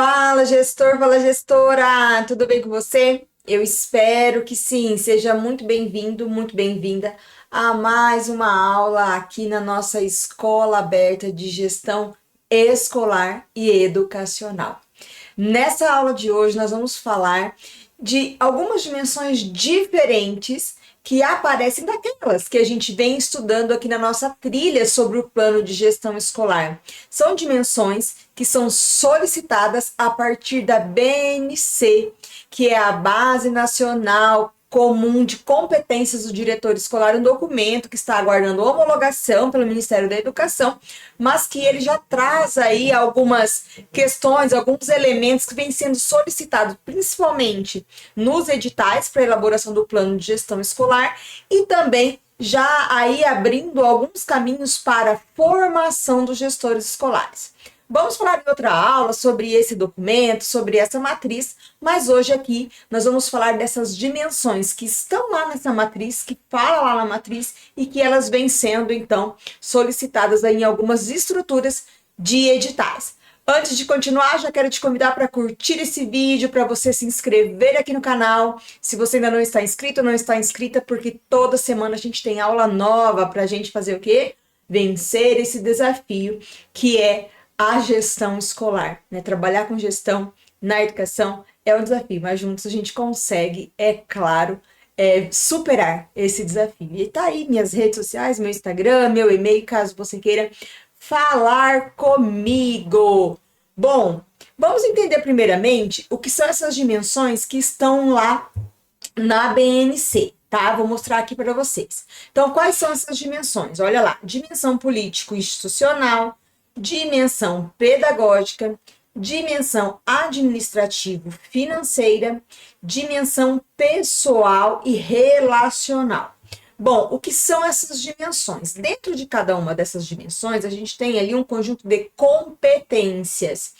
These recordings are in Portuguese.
Fala, gestor, fala, gestora! Tudo bem com você? Eu espero que sim. Seja muito bem-vindo, muito bem-vinda a mais uma aula aqui na nossa Escola Aberta de Gestão Escolar e Educacional. Nessa aula de hoje, nós vamos falar de algumas dimensões diferentes que aparecem daquelas que a gente vem estudando aqui na nossa trilha sobre o plano de gestão escolar. São dimensões que são solicitadas a partir da BNC, que é a Base Nacional Comum de Competências do Diretor Escolar, um documento que está aguardando homologação pelo Ministério da Educação, mas que ele já traz aí algumas questões, alguns elementos que vêm sendo solicitados, principalmente nos editais para elaboração do plano de gestão escolar e também já aí abrindo alguns caminhos para a formação dos gestores escolares. Vamos falar em outra aula sobre esse documento, sobre essa matriz, mas hoje aqui nós vamos falar dessas dimensões que estão lá nessa matriz, que fala lá na matriz e que elas vêm sendo, então, solicitadas aí em algumas estruturas de editais. Antes de continuar, já quero te convidar para curtir esse vídeo, para você se inscrever aqui no canal. Se você ainda não está inscrito ou não está inscrita, porque toda semana a gente tem aula nova para a gente fazer o quê? Vencer esse desafio que é a gestão escolar, né? Trabalhar com gestão na educação é um desafio, mas juntos a gente consegue, é claro, superar esse desafio. E tá aí minhas redes sociais, meu Instagram, meu e-mail, caso você queira falar comigo. Bom, vamos entender primeiramente o que são essas dimensões que estão lá na BNC, tá? Vou mostrar aqui para vocês. Então, quais são essas dimensões? Olha lá, dimensão político-institucional, dimensão pedagógica, dimensão administrativo-financeira, dimensão pessoal e relacional. Bom, o que são essas dimensões? Dentro de cada uma dessas dimensões, a gente tem ali um conjunto de competências.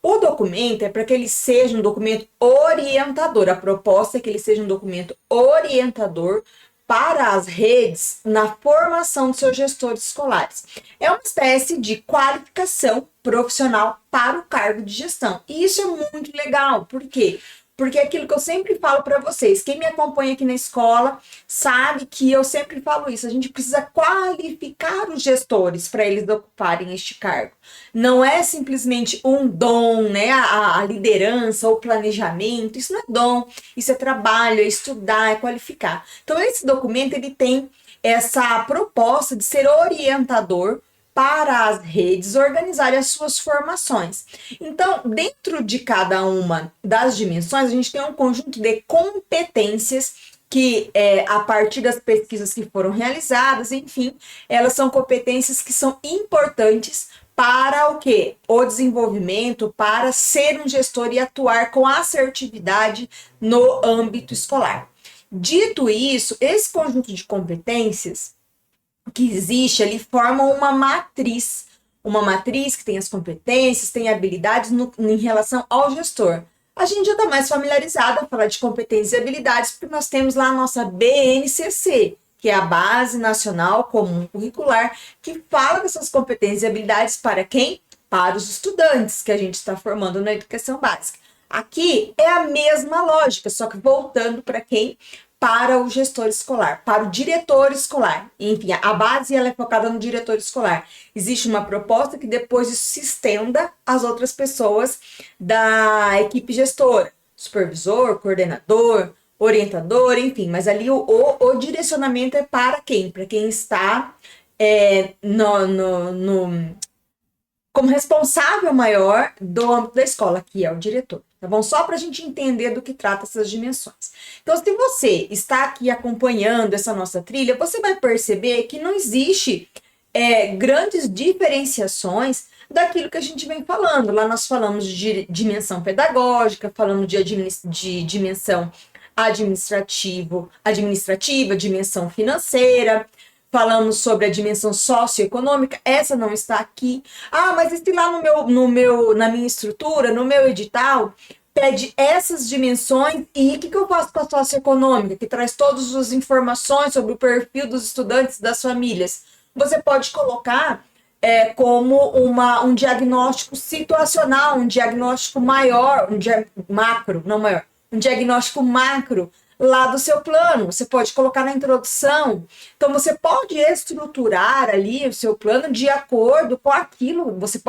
O documento é para que ele seja um documento orientador. A proposta é que ele seja um documento orientador para as redes na formação de seus gestores escolares. É uma espécie de qualificação profissional para o cargo de gestão. E isso é muito legal. Por quê? Porque é aquilo que eu sempre falo para vocês, quem me acompanha aqui na escola sabe que eu sempre falo isso, a gente precisa qualificar os gestores para eles ocuparem este cargo. Não é simplesmente um dom, né? A liderança, o planejamento, isso não é dom, isso é trabalho, é estudar, é qualificar. Então esse documento ele tem essa proposta de ser orientador para as redes organizarem as suas formações. Então, dentro de cada uma das dimensões, a gente tem um conjunto de competências que, a partir das pesquisas que foram realizadas, enfim, elas são competências que são importantes para o quê? O desenvolvimento, para ser um gestor e atuar com assertividade no âmbito escolar. Dito isso, esse conjunto de competências que existe ali formam uma matriz que tem as competências, tem habilidades em relação ao gestor. A gente já está mais familiarizado a falar de competências e habilidades, porque nós temos lá a nossa BNCC, que é a Base Nacional Comum Curricular, que fala dessas competências e habilidades para quem? Para os estudantes que a gente está formando na educação básica. Aqui é a mesma lógica, só que voltando para quem? Para o gestor escolar, para o diretor escolar. Enfim, a base ela é focada no diretor escolar. Existe uma proposta que depois isso se estenda às outras pessoas da equipe gestora, supervisor, coordenador, orientador, enfim. Mas ali o direcionamento é para quem? Para quem está como responsável maior do âmbito da escola, que é o diretor. Tá bom? Só para a gente entender do que trata essas dimensões. Então, se você está aqui acompanhando essa nossa trilha, você vai perceber que não existe grandes diferenciações daquilo que a gente vem falando. Lá nós falamos de dimensão pedagógica, falamos de dimensão administrativa, dimensão financeira, falamos sobre a dimensão socioeconômica, essa não está aqui. Ah, mas este lá na minha estrutura, no meu edital, pede essas dimensões e o que eu faço com a socioeconômica, que traz todas as informações sobre o perfil dos estudantes e das famílias. Você pode colocar como um diagnóstico situacional, um diagnóstico maior, macro, não maior, um diagnóstico macro lá do seu plano. Você pode colocar na introdução. Então, você pode estruturar ali o seu plano de acordo com aquilo. Você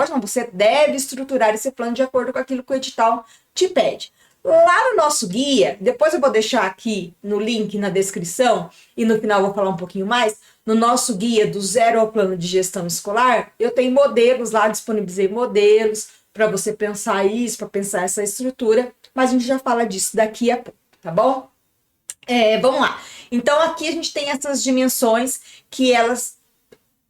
deve estruturar esse plano de acordo com aquilo que o edital te pede. Lá no nosso guia, depois eu vou deixar aqui no link na descrição e no final eu vou falar um pouquinho mais. No nosso guia do zero ao plano de gestão escolar, eu tenho modelos lá, disponibilizei modelos para você pensar isso, para pensar essa estrutura, mas a gente já fala disso daqui a pouco, tá bom? Vamos lá. Então, aqui a gente tem essas dimensões que elas...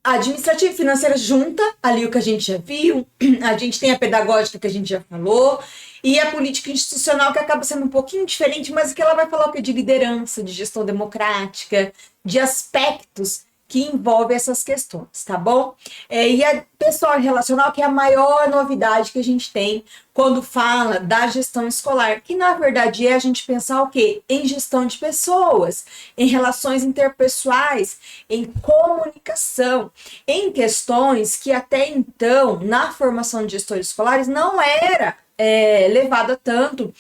A administrativa e financeira junta ali o que a gente já viu, a gente tem a pedagógica que a gente já falou, e a política institucional que acaba sendo um pouquinho diferente, mas que ela vai falar o que? De liderança, de gestão democrática, de aspectos que envolvem essas questões, tá bom? E a pessoal relacional, que é a maior novidade que a gente tem quando fala da gestão escolar, que na verdade é a gente pensar o quê? Em gestão de pessoas, em relações interpessoais, em comunicação, em questões que até então, na formação de gestores escolares, não era levada tanto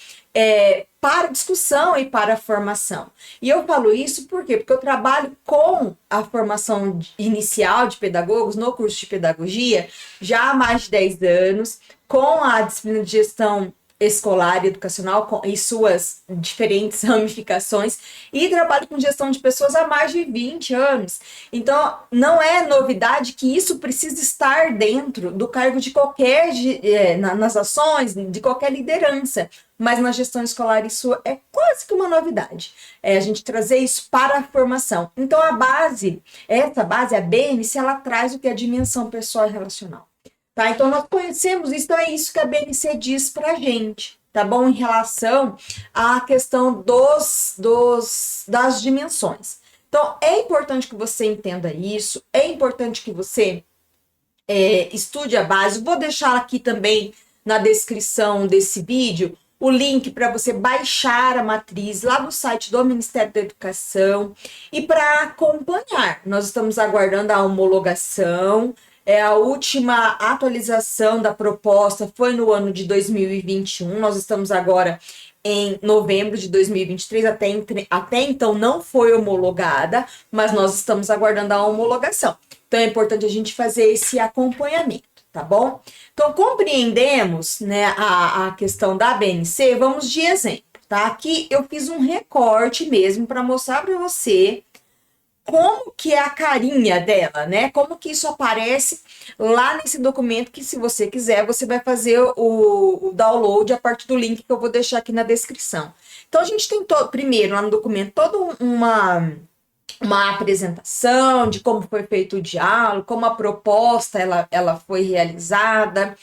para discussão e para a formação. E eu falo isso por quê? Porque eu trabalho com a formação inicial de pedagogos no curso de pedagogia já há mais de 10 anos, com a disciplina de gestão escolar e educacional e suas diferentes ramificações, e trabalho com gestão de pessoas há mais de 20 anos. Então, não é novidade que isso precisa estar dentro do cargo de qualquer, nas ações, de qualquer liderança. Mas na gestão escolar isso é quase que uma novidade. A gente trazer isso para a formação. Então, essa base, a BNC, ela traz o que é a dimensão pessoal e relacional. Tá? Então, nós conhecemos isso, então é isso que a BNC diz para a gente, tá bom? Em relação à questão das dimensões. Então, é importante que você entenda isso, é importante que você estude a base. Vou deixar aqui também na descrição desse vídeo o link para você baixar a matriz lá no site do Ministério da Educação e para acompanhar. Nós estamos aguardando a homologação. A última atualização da proposta foi no ano de 2021, nós estamos agora em novembro de 2023, até então não foi homologada, mas nós estamos aguardando a homologação. Então é importante a gente fazer esse acompanhamento, tá bom? Então compreendemos, né, a questão da BNC, vamos de exemplo, tá? Aqui eu fiz um recorte mesmo para mostrar para você como que é a carinha dela, né? Como que isso aparece lá nesse documento que, se você quiser, você vai fazer o download a partir do link que eu vou deixar aqui na descrição. Então, a gente tem primeiro, lá no documento, toda uma apresentação de como foi feito o diálogo, como a proposta ela foi realizada.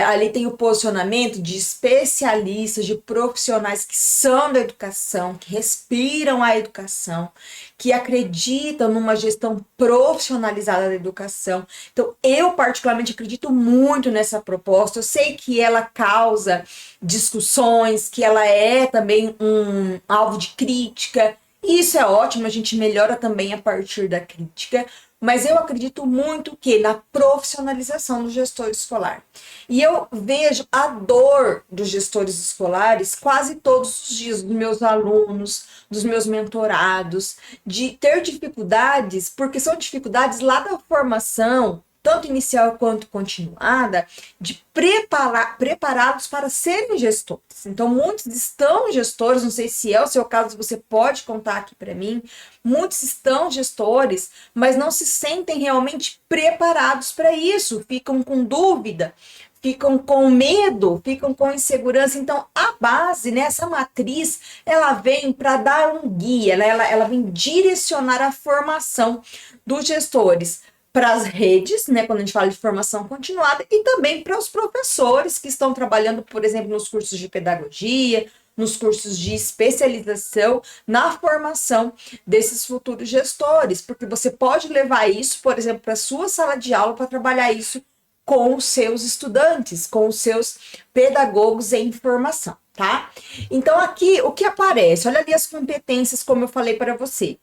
Ali tem o posicionamento de especialistas, de profissionais que são da educação, que respiram a educação, que acreditam numa gestão profissionalizada da educação. Então, eu particularmente acredito muito nessa proposta. Eu sei que ela causa discussões, que ela é também um alvo de crítica. E isso é ótimo, a gente melhora também a partir da crítica, mas eu acredito muito que na profissionalização do gestor escolar. E eu vejo a dor dos gestores escolares quase todos os dias, dos meus alunos, dos meus mentorados, de ter dificuldades, porque são dificuldades lá da formação, tanto inicial quanto continuada, de prepará-los para serem gestores. Então, muitos estão gestores, não sei se é o seu caso, você pode contar aqui para mim, muitos estão gestores, mas não se sentem realmente preparados para isso, ficam com dúvida, ficam com medo, ficam com insegurança. Então, a base, né, essa matriz, ela vem para dar um guia, ela vem direcionar a formação dos gestores para as redes, né, quando a gente fala de formação continuada, e também para os professores que estão trabalhando, por exemplo, nos cursos de pedagogia, nos cursos de especialização, na formação desses futuros gestores, porque você pode levar isso, por exemplo, para a sua sala de aula para trabalhar isso com os seus estudantes, com os seus pedagogos em formação, tá? Então, aqui, o que aparece? Olha ali as competências, como eu falei para você.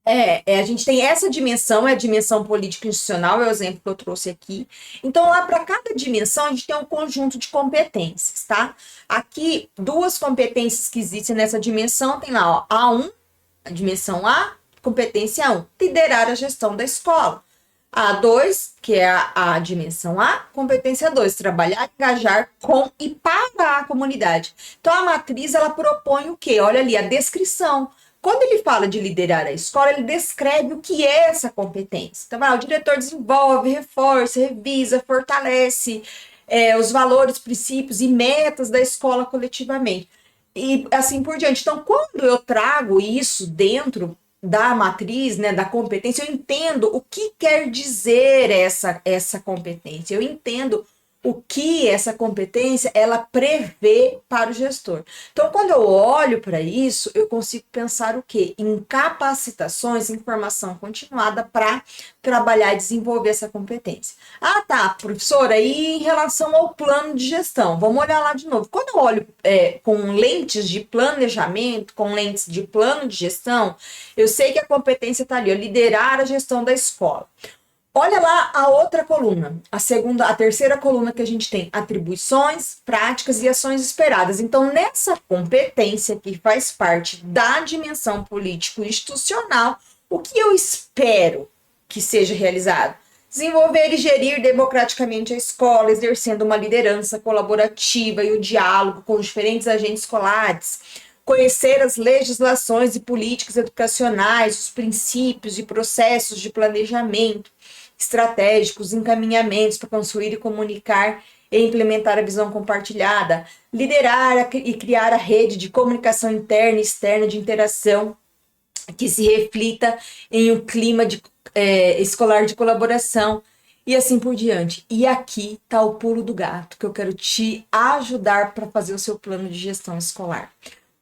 A gente tem essa dimensão, é a dimensão político-institucional, é o exemplo que eu trouxe aqui. Então, lá para cada dimensão, a gente tem um conjunto de competências, tá? Aqui, duas competências que existem nessa dimensão, tem lá, ó, A1, a dimensão A, competência 1, liderar a gestão da escola. A2, que é a dimensão A, competência 2, trabalhar, engajar com e para a comunidade. Então, a matriz, ela propõe o quê? Olha ali, a descrição. Quando ele fala de liderar a escola, ele descreve o que é essa competência. Então, o diretor desenvolve, reforça, revisa, fortalece os valores, princípios e metas da escola coletivamente. E assim por diante. Então, quando eu trago isso dentro da matriz, né, da competência, eu entendo o que quer dizer essa competência. Eu entendo o que essa competência ela prevê para o gestor. Então, quando eu olho para isso, eu consigo pensar o quê? Em capacitações, em formação continuada para trabalhar e desenvolver essa competência. Ah, tá, professora, e em relação ao plano de gestão? Vamos olhar lá de novo. Quando eu olho com lentes de planejamento, com lentes de plano de gestão, eu sei que a competência está ali, ó, liderar a gestão da escola. Olha lá a outra coluna, a terceira coluna que a gente tem, atribuições, práticas e ações esperadas. Então, nessa competência que faz parte da dimensão político-institucional, o que eu espero que seja realizado? Desenvolver e gerir democraticamente a escola, exercendo uma liderança colaborativa e o diálogo com diferentes agentes escolares. Conhecer as legislações e políticas educacionais, os princípios e processos de planejamento estratégicos, encaminhamentos para construir e comunicar e implementar a visão compartilhada, liderar e criar a rede de comunicação interna e externa de interação que se reflita em um clima escolar de colaboração e assim por diante. E aqui está o pulo do gato, que eu quero te ajudar para fazer o seu plano de gestão escolar.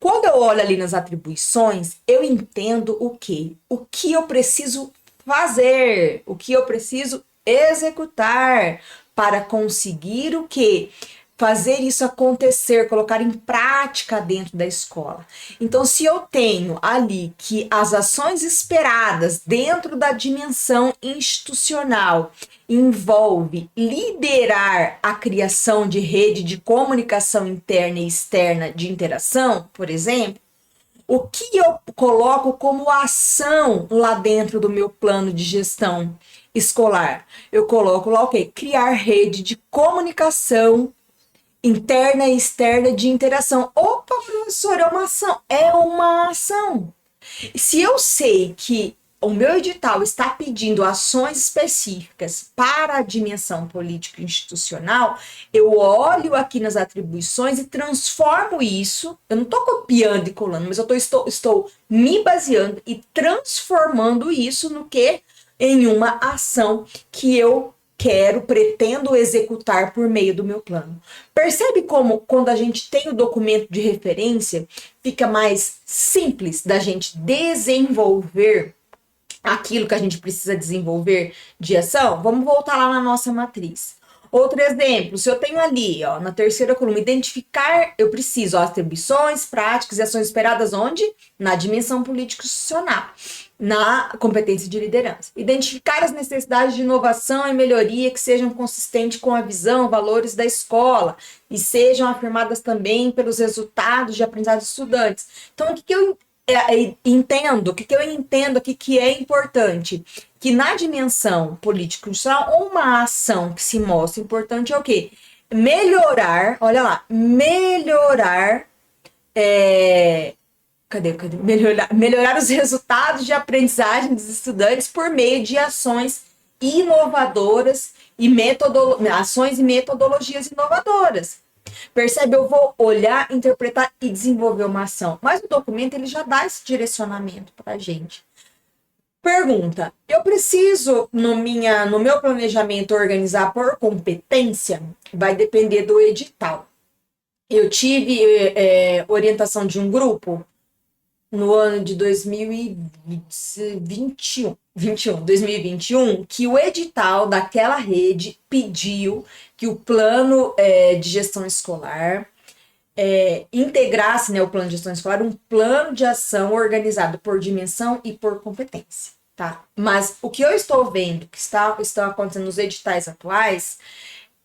Quando eu olho ali nas atribuições, eu entendo o quê? O que eu preciso fazer, o que eu preciso executar para conseguir o quê? Fazer isso acontecer, colocar em prática dentro da escola. Então, se eu tenho ali que as ações esperadas dentro da dimensão institucional envolve liderar a criação de rede de comunicação interna e externa de interação, por exemplo, o que eu coloco como ação lá dentro do meu plano de gestão escolar? Eu coloco lá o quê? Criar rede de comunicação interna e externa de interação. Opa, professor, é uma ação. É uma ação. Se eu sei que o meu edital está pedindo ações específicas para a dimensão política institucional, eu olho aqui nas atribuições e transformo isso. Eu não estou copiando e colando, mas eu estou me baseando e transformando isso no que? Em uma ação que eu pretendo executar por meio do meu plano. Percebe como, quando a gente tem o documento de referência, fica mais simples da gente desenvolver aquilo que a gente precisa desenvolver de ação? Vamos voltar lá na nossa matriz. Outro exemplo, se eu tenho ali, ó, na terceira coluna, identificar, eu preciso, ó, atribuições, práticas e ações esperadas onde? Na dimensão político-institucional, na competência de liderança. Identificar as necessidades de inovação e melhoria que sejam consistentes com a visão, valores da escola e sejam afirmadas também pelos resultados de aprendizado dos estudantes. Então, o que eu entendo, o que eu entendo aqui que é importante? Que na dimensão político-institucional, uma ação que se mostra importante é o quê? Melhorar, olha lá, melhorar, melhorar os resultados de aprendizagem dos estudantes por meio de ações inovadoras e ações e metodologias inovadoras. Percebe? Eu vou olhar, interpretar e desenvolver uma ação. Mas o documento ele já dá esse direcionamento para a gente. Pergunta: eu preciso, no meu planejamento, organizar por competência? Vai depender do edital. Eu tive orientação de um grupo no ano de 2021, que o edital daquela rede pediu que o plano de gestão escolar integrasse, né, o plano de gestão escolar, um plano de ação organizado por dimensão e por competência, tá? Mas o que eu estou vendo que estão acontecendo nos editais atuais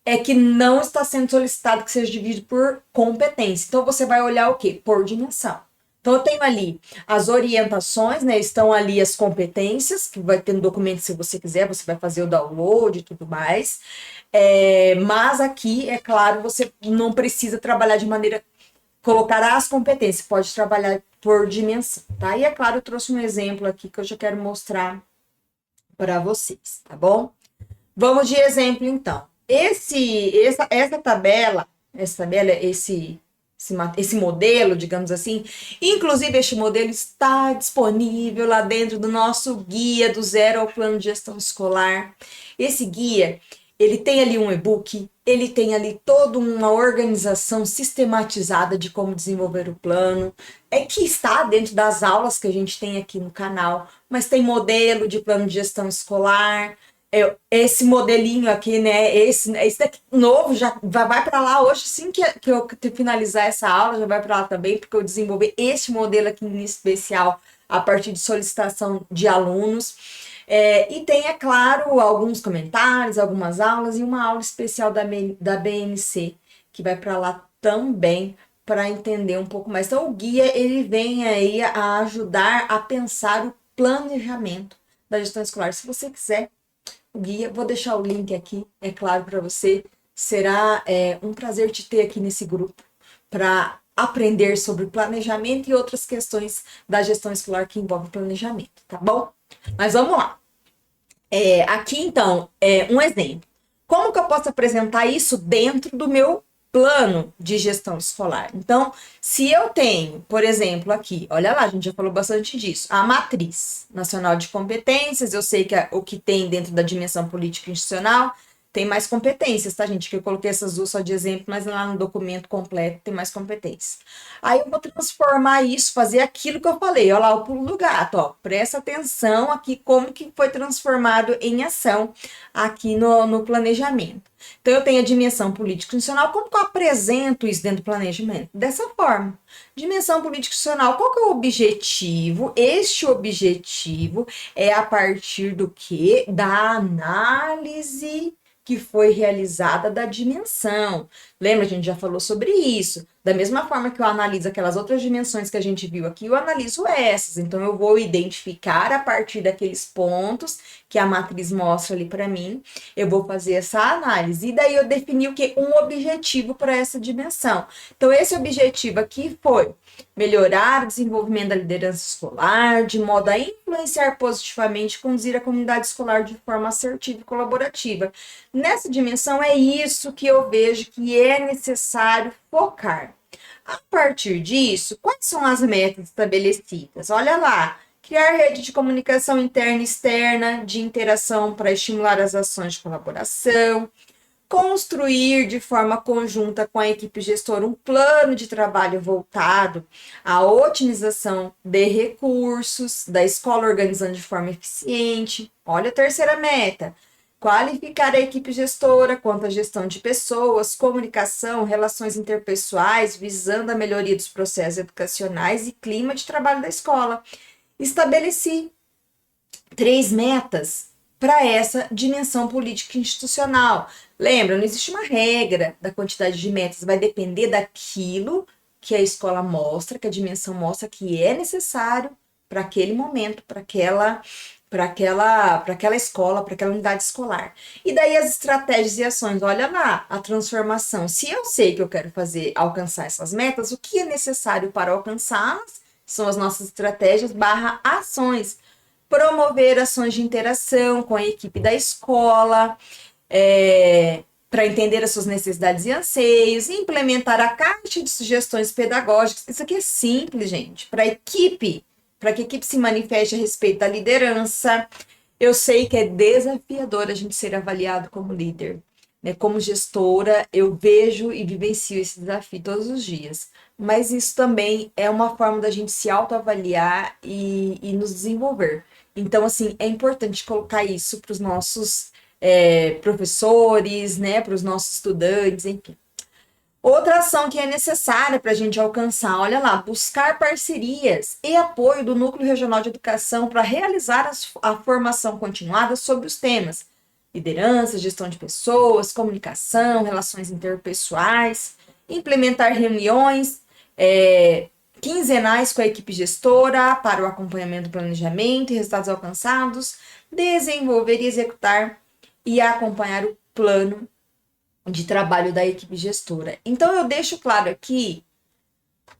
é que não está sendo solicitado que seja dividido por competência. Então, você vai olhar o quê? Por dimensão. Então, eu tenho ali as orientações, né? Estão ali as competências, que vai ter no documento se você quiser, você vai fazer o download e tudo mais. Mas aqui, é claro, você não precisa trabalhar de maneira colocar as competências, pode trabalhar por dimensão, tá? E é claro, eu trouxe um exemplo aqui que eu já quero mostrar para vocês, tá bom? Vamos de exemplo, então. Essa tabela, esse modelo, digamos assim, inclusive este modelo está disponível lá dentro do nosso guia do zero ao plano de gestão escolar. Esse guia, ele tem ali um e-book, ele tem ali toda uma organização sistematizada de como desenvolver o plano, que está dentro das aulas que a gente tem aqui no canal, mas tem modelo de plano de gestão escolar, esse modelinho aqui, né? Esse daqui novo já vai para lá hoje, assim que eu finalizar essa aula, já vai para lá também, porque eu desenvolvi este modelo aqui em especial a partir de solicitação de alunos. E tem, é claro, alguns comentários, algumas aulas e uma aula especial da BNC, que vai para lá também para entender um pouco mais. Então, o guia, ele vem aí a ajudar a pensar o planejamento da gestão escolar. Se você quiser o guia, vou deixar o link aqui, é claro, para você. Será um prazer te ter aqui nesse grupo para aprender sobre planejamento e outras questões da gestão escolar que envolvem planejamento, tá bom? Mas vamos lá. Aqui, então, um exemplo. Como que eu posso apresentar isso dentro do meu plano de gestão escolar? Então, se eu tenho, por exemplo, aqui, olha lá, a gente já falou bastante disso, a matriz nacional de competências, eu sei que o que tem dentro da dimensão política institucional tem mais competências, tá, gente? Que eu coloquei essas duas só de exemplo, mas lá no documento completo tem mais competências. Aí eu vou transformar isso, fazer aquilo que eu falei, olha lá o pulo do gato, ó. Presta atenção aqui como que foi transformado em ação aqui no planejamento. Então, eu tenho a dimensão político-institucional, como que eu apresento isso dentro do planejamento? Dessa forma. Dimensão político-institucional, qual que é o objetivo? Este objetivo é a partir do quê? Da análise que foi realizada da dimensão. Lembra, a gente já falou sobre isso. Da mesma forma que eu analiso aquelas outras dimensões que a gente viu aqui, eu analiso essas. Então, eu vou identificar a partir daqueles pontos que a matriz mostra ali para mim, eu vou fazer essa análise. E daí eu defini o quê? Um objetivo para essa dimensão. Então, esse objetivo aqui foi melhorar o desenvolvimento da liderança escolar, de modo a influenciar positivamente e conduzir a comunidade escolar de forma assertiva e colaborativa. Nessa dimensão, é isso que eu vejo que é necessário focar. A partir disso, quais são as metas estabelecidas? Olha lá, criar rede de comunicação interna e externa, de interação para estimular as ações de colaboração, construir de forma conjunta com a equipe gestora um plano de trabalho voltado à otimização de recursos da escola, organizando de forma eficiente. Olha a terceira meta. Qualificar a equipe gestora quanto à gestão de pessoas, comunicação, relações interpessoais, visando a melhoria dos processos educacionais e clima de trabalho da escola. Estabeleci 3 metas para essa dimensão política institucional. Lembra, não existe uma regra da quantidade de metas, vai depender daquilo que a escola mostra, que a dimensão mostra que é necessário para aquele momento, para aquela escola, para aquela unidade escolar. E daí as estratégias e ações, olha lá, a transformação. Se eu sei que eu quero alcançar essas metas, o que é necessário para alcançá-las são as nossas estratégias / ações. Promover ações de interação com a equipe da escola, para entender as suas necessidades e anseios, implementar a caixa de sugestões pedagógicas. Isso aqui é simples, gente, para que a equipe se manifeste a respeito da liderança. Eu sei que é desafiador a gente ser avaliado como líder, né? Como gestora, eu vejo e vivencio esse desafio todos os dias. Mas isso também é uma forma da gente se autoavaliar e nos desenvolver. Então, assim, é importante colocar isso para os nossos professores, né? Para os nossos estudantes, enfim. Outra ação que é necessária para a gente alcançar, olha lá, buscar parcerias e apoio do Núcleo Regional de Educação para realizar a formação continuada sobre os temas liderança, gestão de pessoas, comunicação, relações interpessoais, implementar reuniões quinzenais com a equipe gestora para o acompanhamento do planejamento e resultados alcançados, desenvolver e executar e acompanhar o plano de trabalho da equipe gestora. Então, eu deixo claro aqui,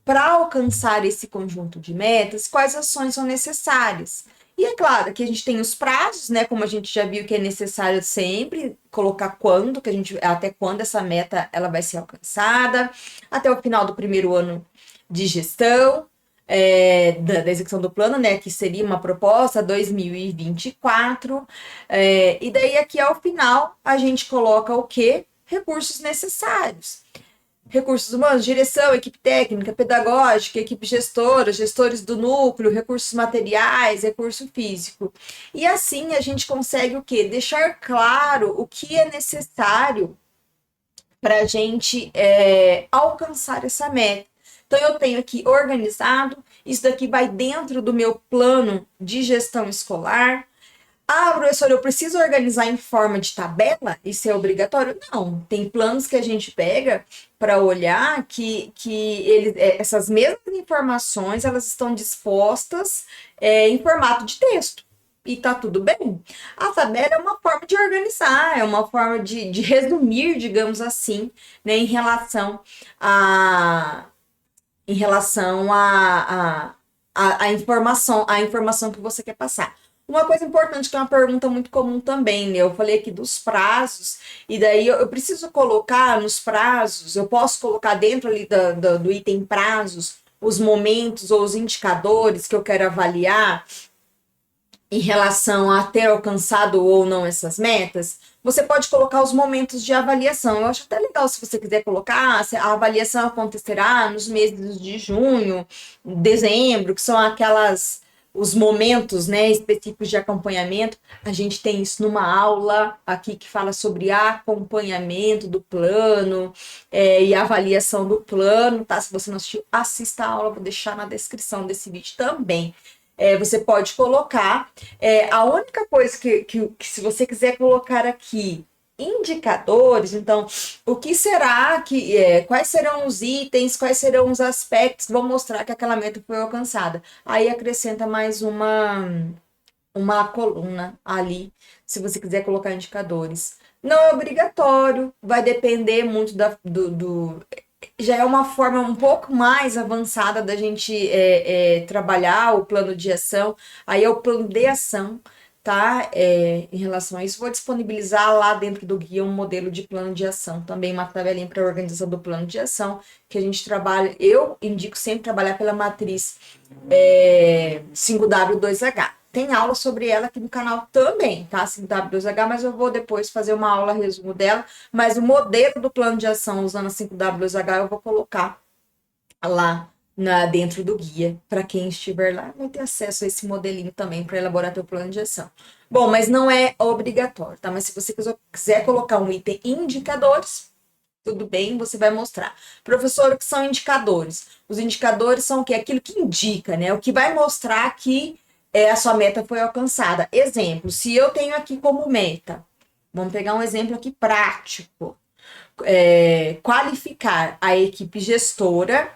para alcançar esse conjunto de metas, quais ações são necessárias. E é claro que a gente tem os prazos, né? Como a gente já viu que é necessário sempre colocar quando, até quando essa meta ela vai ser alcançada, até o final do primeiro ano de gestão, da execução do plano, né? Que seria uma proposta 2024. E daí aqui ao final a gente coloca o quê? Recursos necessários. Recursos humanos, direção, equipe técnica, pedagógica, equipe gestora, gestores do núcleo, recursos materiais, recurso físico. E assim a gente consegue o quê? Deixar claro o que é necessário para a gente alcançar essa meta. Então, eu tenho aqui organizado, isso daqui vai dentro do meu plano de gestão escolar. Ah, professor, eu preciso organizar em forma de tabela? Isso é obrigatório? Não. Tem planos que a gente pega para olhar que essas mesmas informações elas estão dispostas em formato de texto. E tá tudo bem. A tabela é uma forma de organizar, é uma forma de resumir, digamos assim, né, em relação a informação que você quer passar. Uma coisa importante, que é uma pergunta muito comum também, né? Eu falei aqui dos prazos, e daí eu preciso colocar nos prazos, eu posso colocar dentro ali do item prazos, os momentos ou os indicadores que eu quero avaliar em relação a ter alcançado ou não essas metas. Você pode colocar os momentos de avaliação. Eu acho até legal se você quiser colocar, a avaliação acontecerá nos meses de junho, dezembro, que são os momentos, né, específicos de acompanhamento. A gente tem isso numa aula aqui que fala sobre acompanhamento do plano e avaliação do plano, tá? Se você não assistiu, assista a aula, vou deixar na descrição desse vídeo também. Você pode colocar. A única coisa que se você quiser colocar aqui indicadores, então, o que será quais serão os itens, quais serão os aspectos que vão mostrar que aquela meta foi alcançada? Aí acrescenta mais uma coluna ali, se você quiser colocar indicadores. Não é obrigatório, vai depender muito já é uma forma um pouco mais avançada da gente trabalhar o plano de ação. Aí é o plano de ação, tá? Em relação a isso, vou disponibilizar lá dentro do guia um modelo de plano de ação, também uma tabelinha para a organização do plano de ação, que a gente trabalha, eu indico sempre trabalhar pela matriz 5W2H. Tem aula sobre ela aqui no canal também, tá? 5W2H, mas eu vou depois fazer uma aula resumo dela. Mas o modelo do plano de ação usando a 5W2H eu vou colocar lá dentro do guia. Para quem estiver lá, vai ter acesso a esse modelinho também para elaborar teu plano de ação. Bom, mas não é obrigatório, tá? Mas se você quiser colocar um item indicadores, tudo bem, você vai mostrar. Professor, o que são indicadores? Os indicadores são o quê? Aquilo que indica, né? O que vai mostrar que a sua meta foi alcançada. Exemplo, se eu tenho aqui como meta, vamos pegar um exemplo aqui prático, qualificar a equipe gestora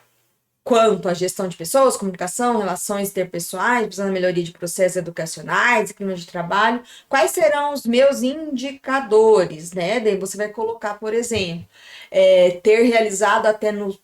quanto à gestão de pessoas, comunicação, relações interpessoais, visando a melhoria de processos educacionais e clima de trabalho. Quais serão os meus indicadores, né? Daí você vai colocar, por exemplo, ter realizado até no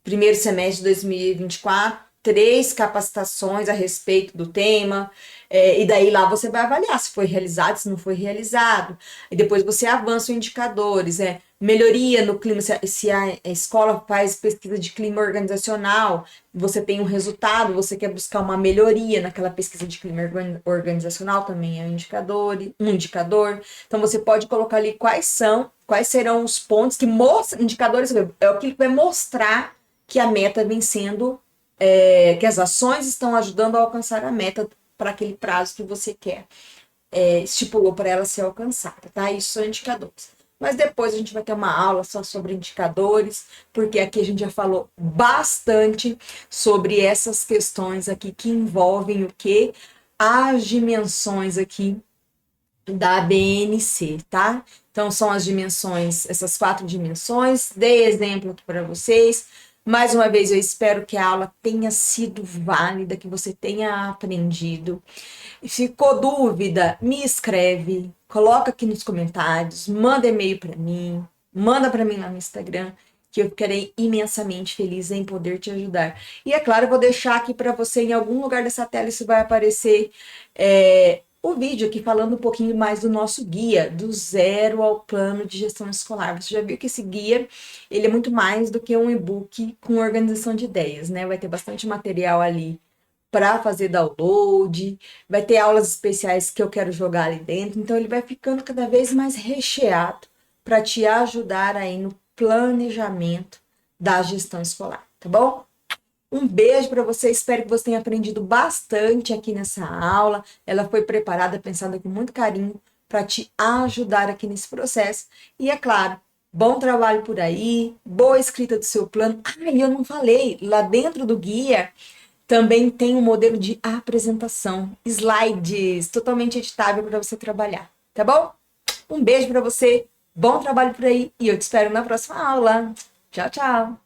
primeiro semestre de 2024 3 capacitações a respeito do tema, e daí lá você vai avaliar se foi realizado, se não foi realizado, e depois você avança os indicadores, melhoria no clima, se a escola faz pesquisa de clima organizacional, você tem um resultado, você quer buscar uma melhoria naquela pesquisa de clima organizacional, também é um indicador, então você pode colocar ali quais serão os pontos que mostram, indicadores, é aquilo que vai mostrar que a meta vem sendo que as ações estão ajudando a alcançar a meta para aquele prazo que você quer, estipulou para ela ser alcançada, tá? Isso são indicadores. mas depois a gente vai ter uma aula só sobre indicadores, porque aqui a gente já falou bastante sobre essas questões aqui que envolvem o quê? As dimensões aqui da BNC, tá? Então, são as dimensões, essas 4 dimensões. Dei exemplo aqui para vocês. Mais uma vez, eu espero que a aula tenha sido válida, que você tenha aprendido. Ficou dúvida? Me escreve, coloca aqui nos comentários, manda e-mail para mim, manda para mim lá no Instagram, que eu ficarei imensamente feliz em poder te ajudar. E é claro, eu vou deixar aqui para você, em algum lugar dessa tela, isso vai aparecer o vídeo aqui falando um pouquinho mais do nosso guia, do zero ao plano de gestão escolar. Você já viu que esse guia, ele é muito mais do que um e-book com organização de ideias, né? Vai ter bastante material ali para fazer download, vai ter aulas especiais que eu quero jogar ali dentro, então ele vai ficando cada vez mais recheado para te ajudar aí no planejamento da gestão escolar, tá bom? Um beijo para você, espero que você tenha aprendido bastante aqui nessa aula. Ela foi preparada, pensada com muito carinho para te ajudar aqui nesse processo. E é claro, bom trabalho por aí, boa escrita do seu plano. Ah, e eu não falei, lá dentro do guia também tem um modelo de apresentação, slides, totalmente editável para você trabalhar, tá bom? Um beijo para você, bom trabalho por aí e eu te espero na próxima aula. Tchau, tchau!